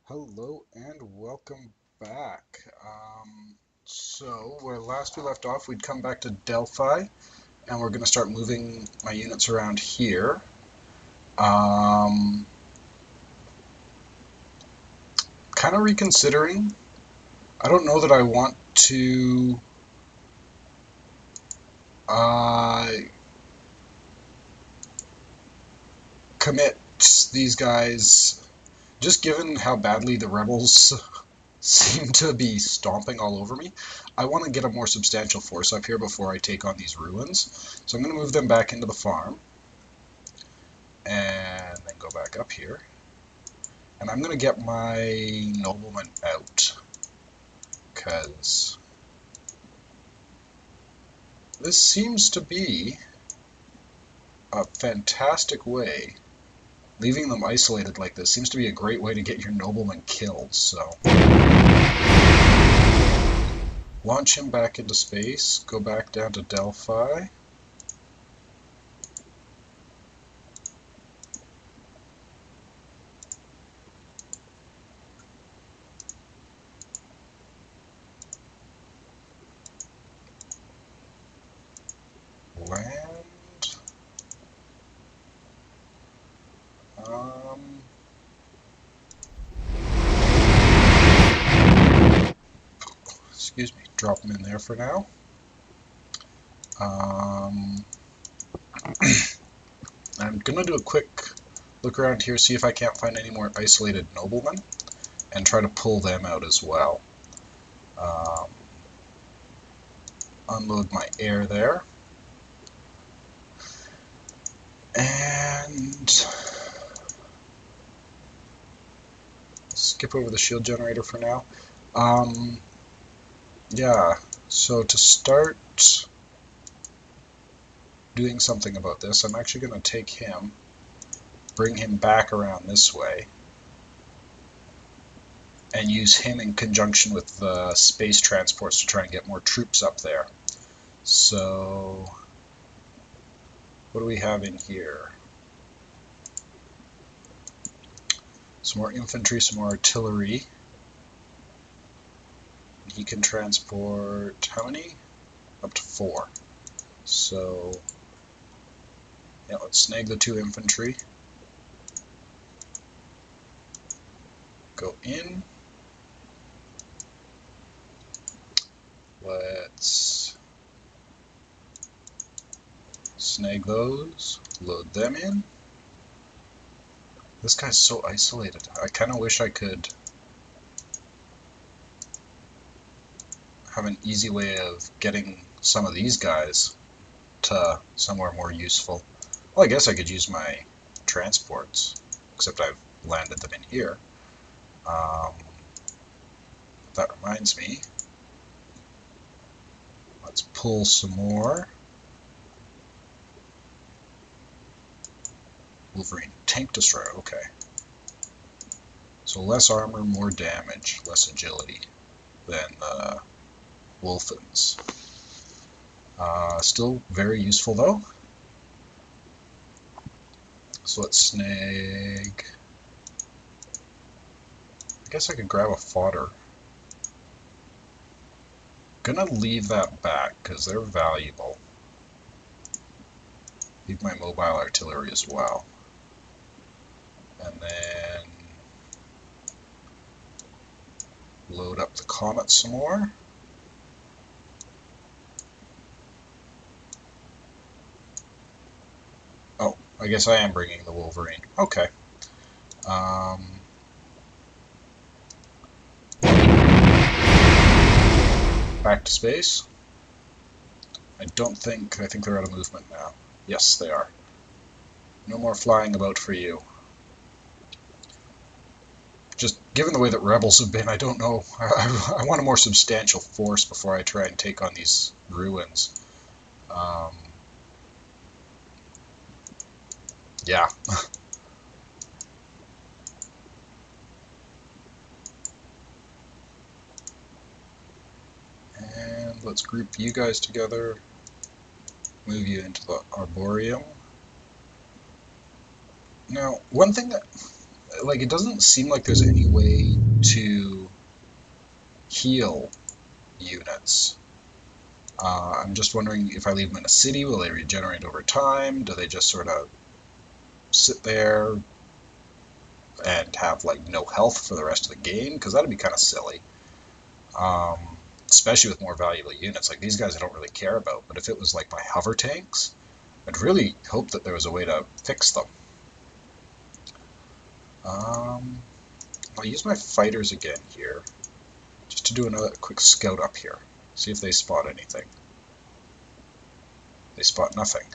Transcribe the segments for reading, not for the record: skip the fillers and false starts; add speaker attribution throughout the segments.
Speaker 1: Hello and welcome back. So where last we left off, we'd come back to Delphi, and we're going to start moving my units around here. Kind of reconsidering. I don't know that I want to uh, commit these guys, just given how badly the rebels seem to be stomping all over me. I want to get a more substantial force up here before I take on these ruins. So I'm going to move them back into the farm, and then go back up here. And I'm going to get my nobleman out, because this seems to be a fantastic way. Leaving them isolated like this seems to be a great way to get your nobleman killed, so launch him back into space, go back down to Delphi. Land. Excuse me, drop them in there for now. I'm going to do a quick look around here, see if I can't find any more isolated noblemen, and try to pull them out as well. Unload my air there. And skip over the shield generator for now. Yeah, so to start doing something about this, I'm actually going to take him, bring him back around this way, and use him in conjunction with the space transports to try and get more troops up there. So what do we have in here? Some more infantry, some more artillery. He can transport how many? Up to 4. So yeah, let's snag the 2 infantry. Go in. Let's snag those, load them in. This guy's so isolated. I kind of wish I could have an easy way of getting some of these guys to somewhere more useful. Well, I guess I could use my transports, except I've landed them in here. That reminds me, let's pull some more. Wolverine tank destroyer, okay. So less armor, more damage, less agility than Wolfens. Still very useful though. So let's snag. I guess I could grab a fodder. Gonna leave that back because they're valuable. Leave my mobile artillery as well. And then load up the Comet some more. Oh, I guess I am bringing the Wolverine. Okay. Back to space. I think they're out of movement now. Yes, they are. No more flying about for you. Just given the way that rebels have been, I don't know. I want a more substantial force before I try and take on these ruins. Yeah. And let's group you guys together. Move you into the Arboreum. Now, one thing that like, it doesn't seem like there's any way to heal units. I'm just wondering if I leave them in a city, will they regenerate over time? Do they just sort of sit there and have like no health for the rest of the game? Because that'd be kind of silly. Especially with more valuable units. Like these guys I don't really care about, but if it was like my hover tanks, I'd really hope that there was a way to fix them. I'll use my fighters again here, just to do another quick scout up here. See if they spot anything. They spot nothing.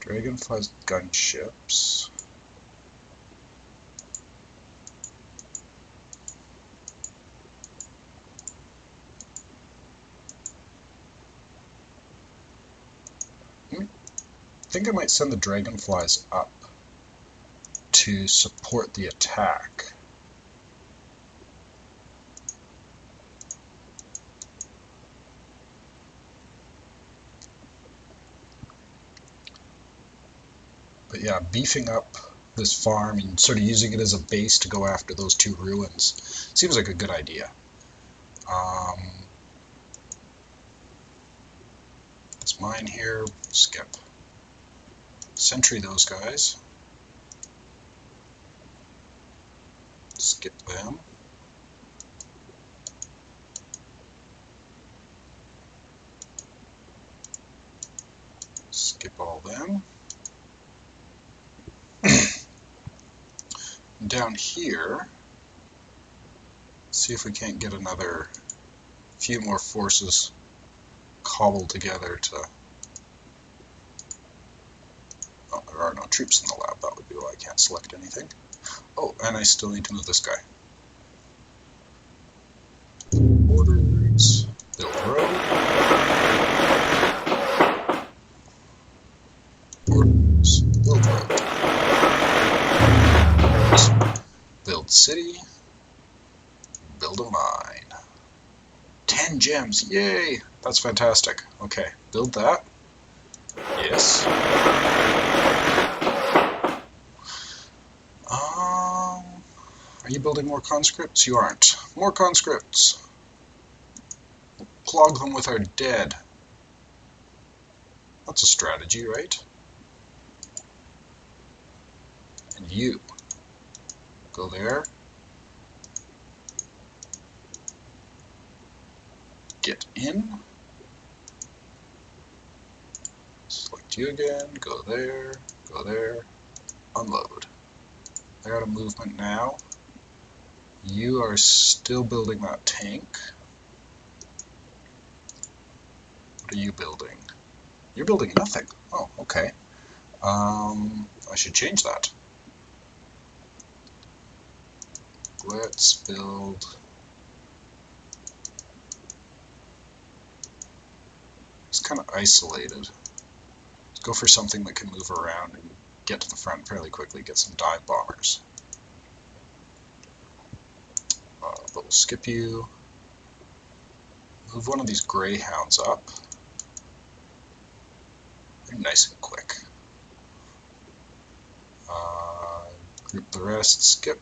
Speaker 1: Dragonfly's gunships. I think I might send the dragonflies up to support the attack. But yeah, beefing up this farm and sort of using it as a base to go after those two ruins seems like a good idea. Let's mine here, skip. Sentry those guys. Skip them. Skip all them. Down here, see if we can't get another few more forces cobbled together to... Oh, there are no troops in the lab, that would be why I can't select anything. Oh, and I still need to move this guy. Orders, build road. Orders, build road. Build city, build a mine. 10 gems, yay! That's fantastic. Okay, build that. Yes. Are you building more conscripts? You aren't. More conscripts. We'll clog them with our dead. That's a strategy, right? And you. Go there. Get in. Select you again. Go there. Go there. Unload. I got a movement now. You are still building that tank. What are you building? You're building nothing. Oh, okay. I should change that. Let's build... It's kind of isolated. Let's go for something that can move around and get to the front fairly quickly, get some dive bombers. But we'll skip you. Move one of these greyhounds up. They're nice and quick. Group the rest, skip.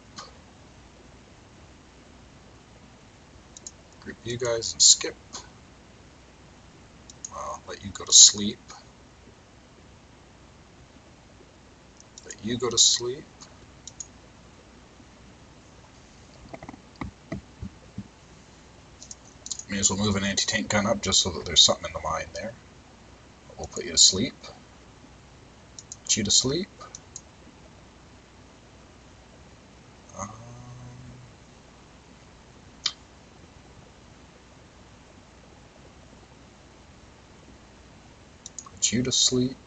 Speaker 1: Group you guys and skip. Let you go to sleep. Let you go to sleep. May as well move an anti-tank gun up just so that there's something in the mine there. We'll put you to sleep. Put you to sleep. Put you to sleep.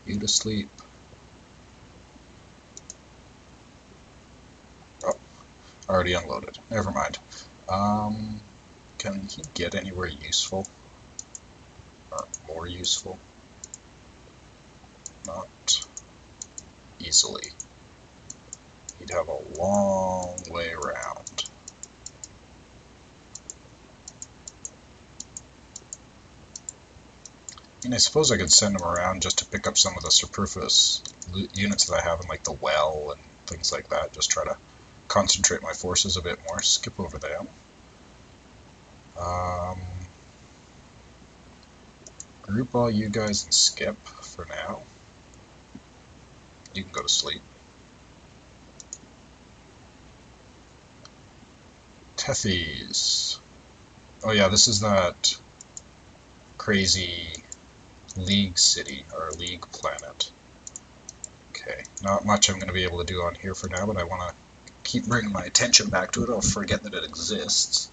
Speaker 1: You to sleep. Oh, already unloaded. Never mind. Can he get anywhere useful? Or more useful? Not easily. You'd have a long way around. I mean, I suppose I could send them around just to pick up some of the superfluous units that I have in, like, the well and things like that. Just try to concentrate my forces a bit more. Skip over them. Group all you guys and skip for now. You can go to sleep. Tethys. Oh yeah, this is that crazy League city, or League planet. Okay, not much I'm going to be able to do on here for now, but I want to keep bringing my attention back to it. I'll forget that it exists.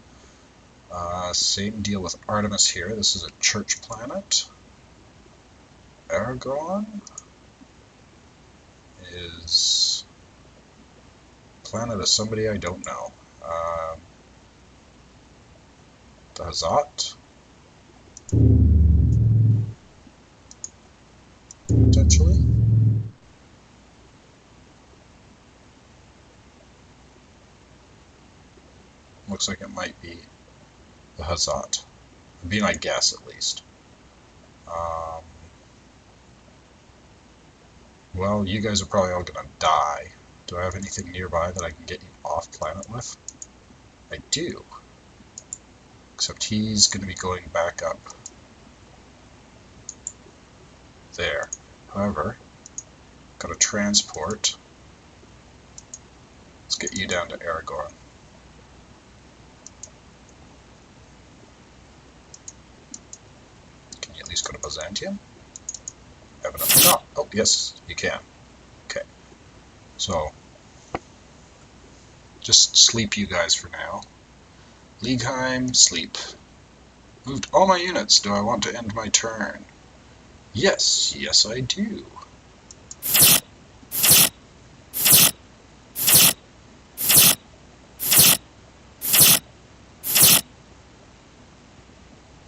Speaker 1: Same deal with Artemis here. This is a church planet. Aragon is planet of somebody I don't know. Dazat? Potentially? Looks like it might be the Hazat. It'd be my guess, at least. Well, you guys are probably all gonna die. Do I have anything nearby that I can get you off planet with? I do. Except he's gonna be going back up there. However, got a transport. Let's get you down to Aragorn. Can you at least go to Byzantium? Evidently not. Oh, yes, you can. Okay. So, just sleep, you guys, for now. Liegheim, sleep. Moved all my units. Do I want to end my turn? Yes, yes I do.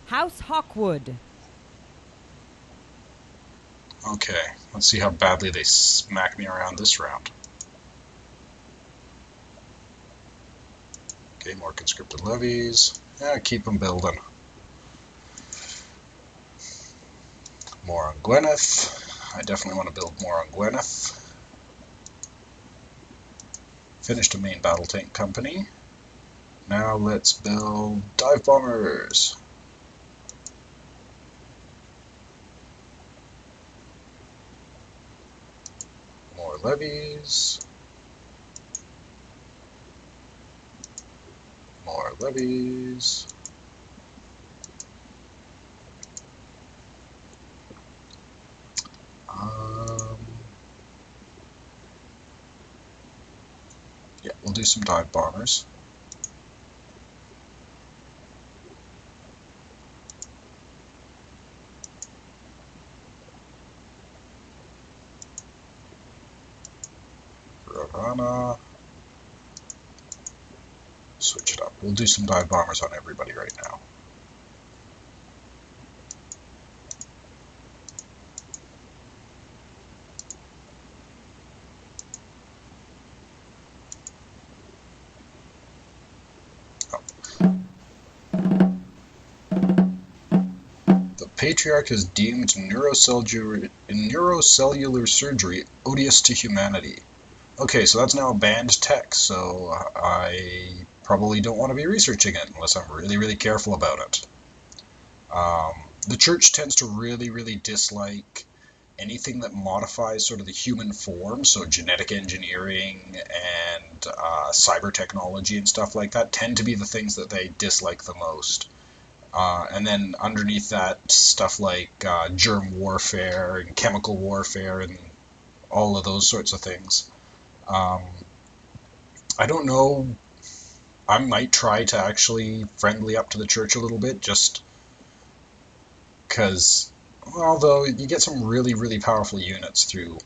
Speaker 2: House Hawkwood.
Speaker 1: Okay, let's see how badly they smack me around this round. Okay, more conscripted levies. Yeah, keep them building. More on Gwyneth. I definitely want to build more on Gwyneth. Finished a main battle tank company. Now let's build dive bombers. More levies. More levies. Yeah, we'll do some dive bombers. Ravana. Switch it up. We'll do some dive bombers on everybody right now. Patriarch has deemed neurocellular surgery odious to humanity. Okay, so that's now a banned tech, so I probably don't want to be researching it unless I'm really, really careful about it. The church tends to really, really dislike anything that modifies sort of the human form, so genetic engineering and cyber technology and stuff like that tend to be the things that they dislike the most. And then underneath that, stuff like germ warfare and chemical warfare and all of those sorts of things. I don't know. I might try to actually friendly up to the church a little bit, just because, although you get some really, really powerful units through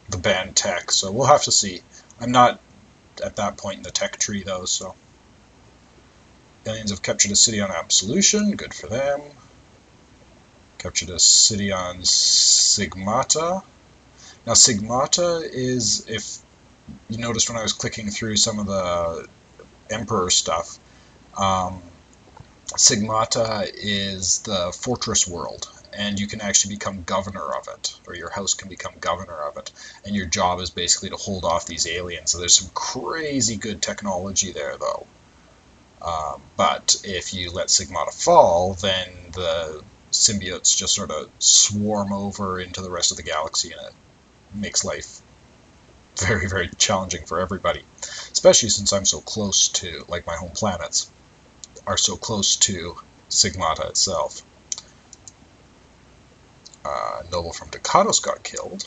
Speaker 1: the banned tech, so we'll have to see. I'm not at that point in the tech tree, though, so. Aliens have captured a city on Absolution. Good for them. Captured a city on Sigmata. Now Sigmata is, if you noticed when I was clicking through some of the Emperor stuff, Sigmata is the fortress world, and you can actually become governor of it, or your house can become governor of it, and your job is basically to hold off these aliens. So there's some crazy good technology there, though. But if you let Sigmata fall, then the symbiotes just sort of swarm over into the rest of the galaxy, and it makes life very, very challenging for everybody. Especially since I'm so close to, like, my home planets are so close to Sigmata itself. Noble from Ducados got killed.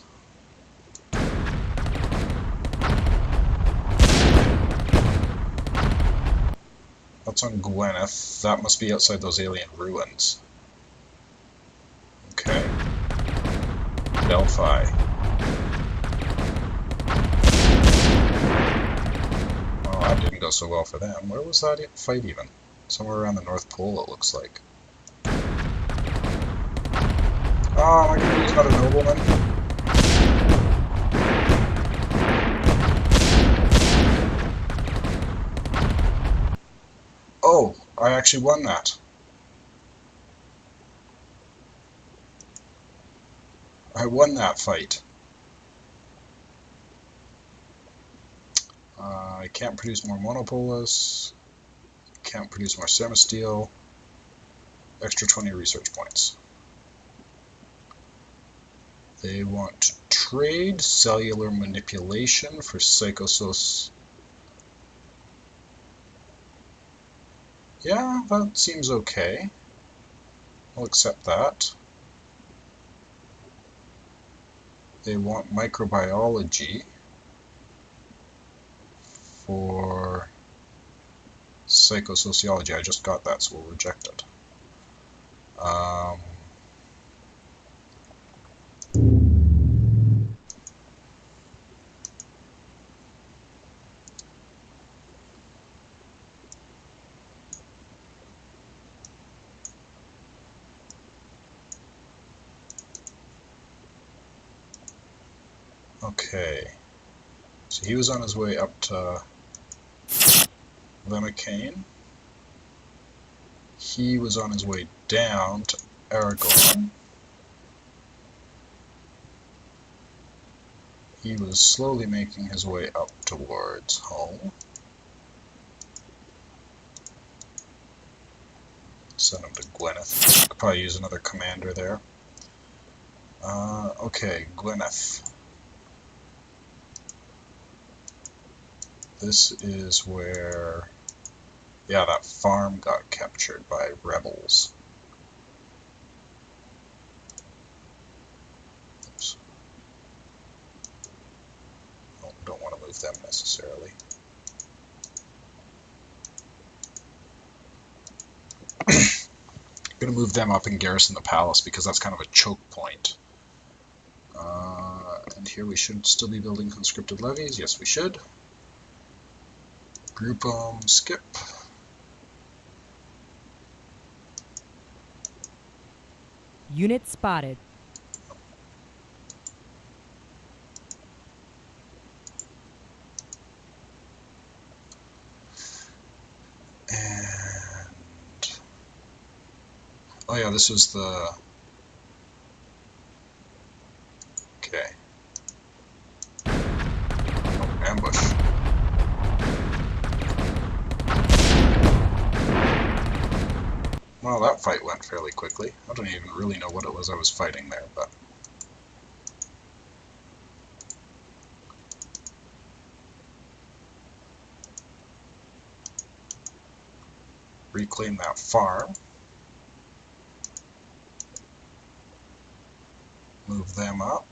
Speaker 1: That's on Gwyneth. That must be outside those alien ruins. Okay. Delphi. Well, that didn't go so well for them. Where was that fight even? Somewhere around the North Pole, it looks like. Oh, my god, he's not a nobleman. Oh, I actually won that. I won that fight. I can't produce more monopolis. Can't produce more semisteel. Extra 20 research points. They want to trade cellular manipulation for psychosos. Yeah, that seems okay. I'll accept that. They want microbiology for psychosociology. I just got that, so we'll reject it. Okay, so he was on his way up to Lemicane. He was on his way down to Aragon. He was slowly making his way up towards home. Send him to Gwyneth. Could probably use another commander there. Okay, Gwyneth. This is where, yeah, that farm got captured by rebels. Oops. Oh, don't want to move them necessarily. I'm going to move them up and garrison the palace because that's kind of a choke point. And here we should still be building conscripted levies. Yes, we should. Group them, skip.
Speaker 2: Unit spotted.
Speaker 1: And oh yeah, this is the okay. Oh, ambush. Well, that fight went fairly quickly. I don't even really know what it was I was fighting there, but reclaim that farm. Move them up.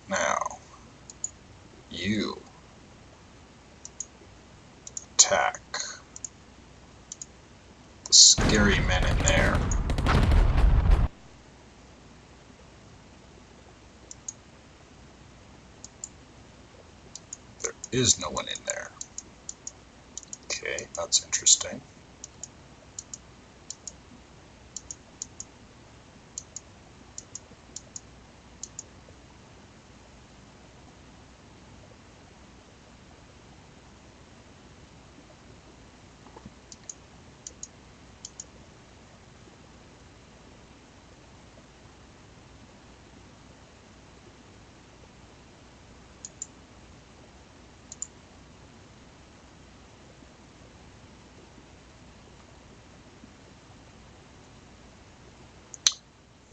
Speaker 1: Now, you attack the scary men in there. is no one in there. Okay, that's interesting.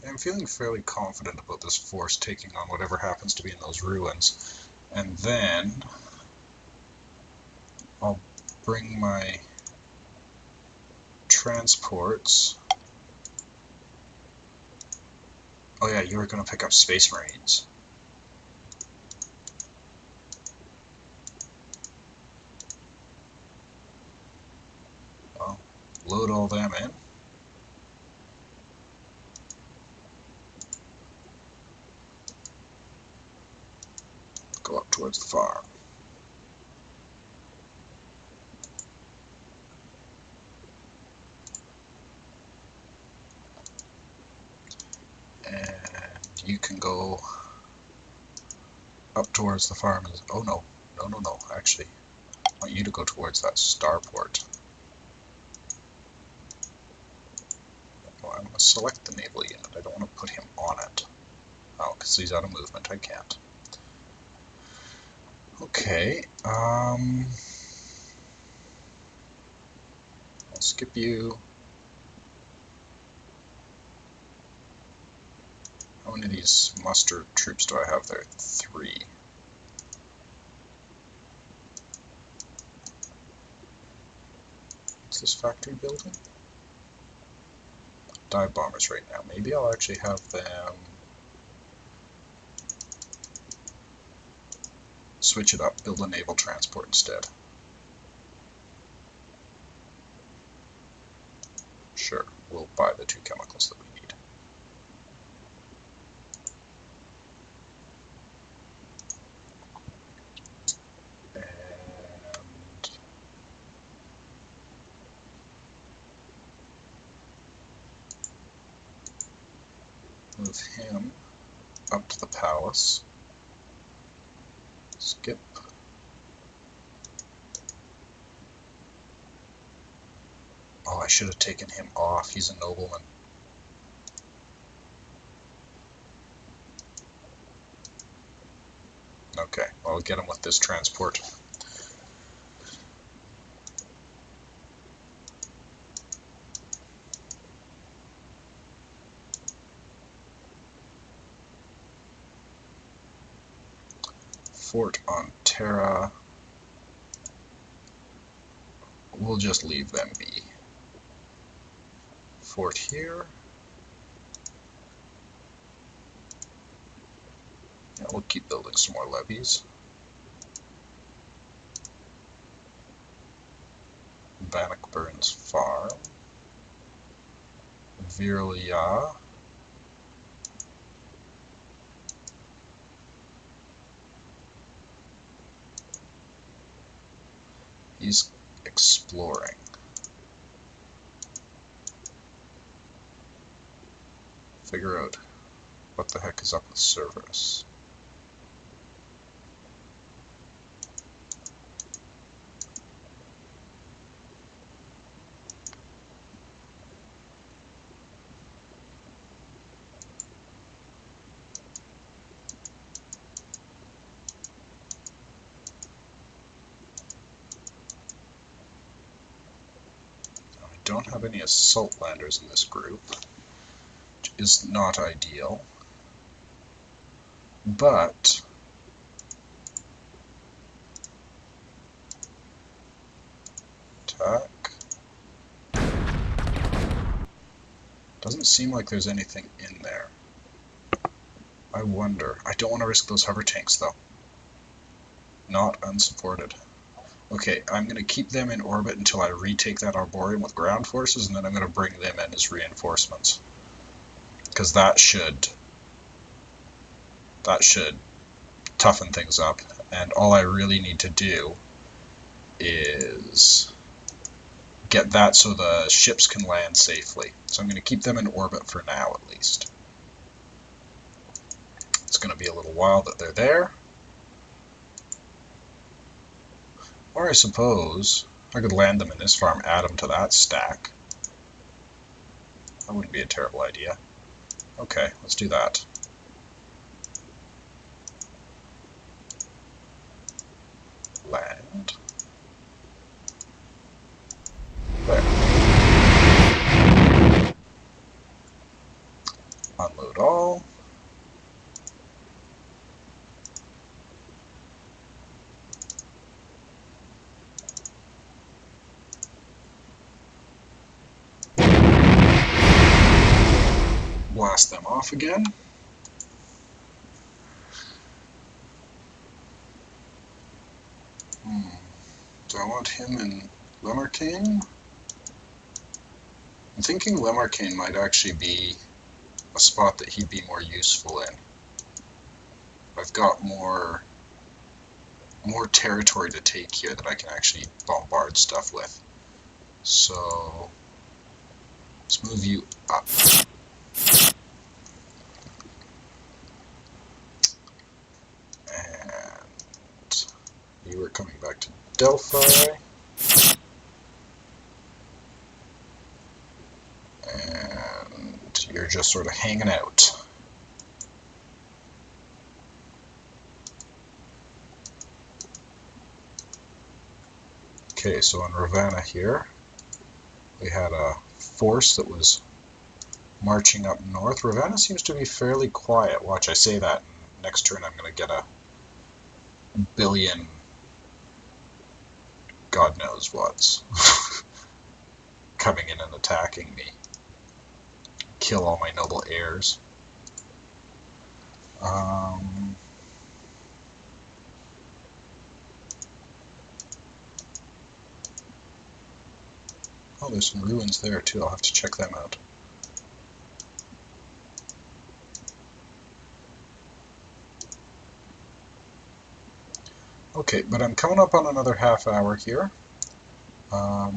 Speaker 1: I'm feeling fairly confident about this force taking on whatever happens to be in those ruins. And then I'll bring my transports. Oh yeah, you were going to pick up Space Marines. Well, load all them in. Go up towards the farm. And you can go up towards the farm. Oh no, no, actually, I want you to go towards that starport. Well, I'm going to select the naval unit. I don't want to put him on it. Oh, because he's out of movement, I can't. Okay, I'll skip you. How many of these muster troops do I have there? 3. What's this factory building? Dive bombers right now. Maybe I'll actually have them switch it up, build a naval transport instead. Sure, we'll buy the 2 chemicals that we need. And move him up to the palace. Skip. Oh, I should have taken him off. He's a nobleman. Okay, well, I'll get him with this transport. Fort on Terra. We'll just leave them be. Fort here. Yeah, we'll keep building some more levies. Bannockburn's farm. Virlia. He's exploring. Figure out what the heck is up with Cerberus. Don't have any assault landers in this group, which is not ideal, but attack. Doesn't seem like there's anything in there. I wonder. I don't want to risk those hover tanks though. Not unsupported. Okay, I'm going to keep them in orbit until I retake that Arboreum with ground forces, and then I'm going to bring them in as reinforcements. Because that should toughen things up, and all I really need to do is get that so the ships can land safely. So I'm going to keep them in orbit for now, at least. It's going to be a little while that they're there. Or I suppose I could land them in this farm, add them to that stack. That wouldn't be a terrible idea. Okay, let's do that. Land. There. Unload all. Blast them off again. Do I want him in Lemarcane? I'm thinking Lemarcane might actually be a spot that he'd be more useful in. I've got more territory to take here that I can actually bombard stuff with. So let's move you up. And you are coming back to Delphi. And you're just sort of hanging out. Okay, so in Ravenna here, we had a force that was marching up north. Ravenna seems to be fairly quiet. Watch, I say that, and next turn I'm going to get a billion God knows what's coming in and attacking me. Kill all my noble heirs. Oh, there's some ruins there too. I'll have to check them out. Okay, but I'm coming up on another half hour here. My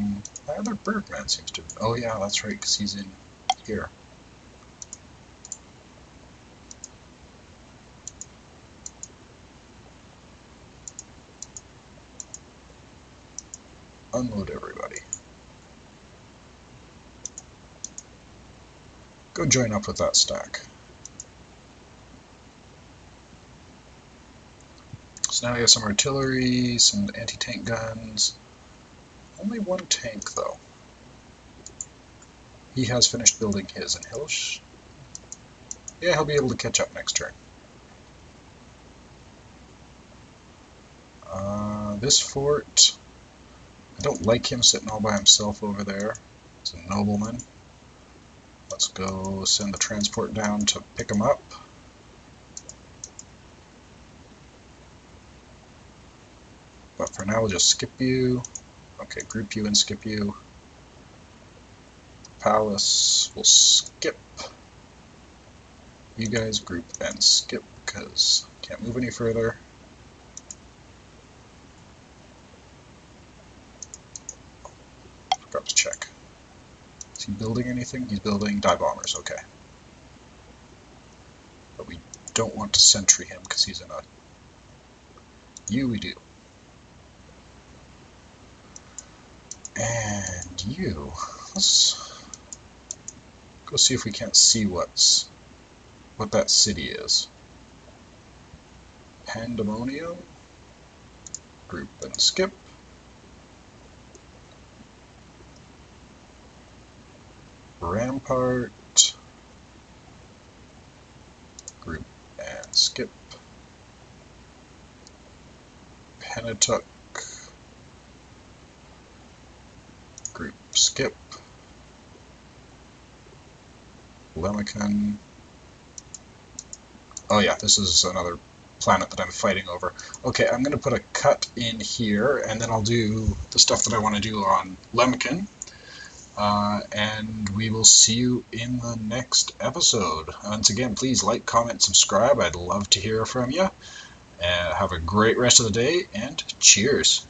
Speaker 1: other Birdman seems to... Oh yeah, that's right, because he's in here. Unload everybody. Go join up with that stack. So now we have some artillery, some anti-tank guns. Only one tank, though. He has finished building his, and he'll be able to catch up next turn. This fort, I don't like him sitting all by himself over there. It's a nobleman. Let's go send the transport down to pick him up. But for now, we'll just skip you. Okay, group you and skip you. Palace, we'll skip. You guys group and skip, because can't move any further. Forgot to check. Is he building anything? He's building die bombers, okay. But we don't want to sentry him, because he's in a... You we do. And you, let's go see if we can't see what that city is. Pandemonium, group and skip. Rampart, group and skip. Penatuck, group skip. Lemmican. Oh yeah, this is another planet that I'm fighting over. Okay, I'm going to put a cut in here, and then I'll do the stuff that I want to do on Lemmican. And we will see you in the next episode. Once again, please like, comment, subscribe. I'd love to hear from you. Have a great rest of the day, and cheers.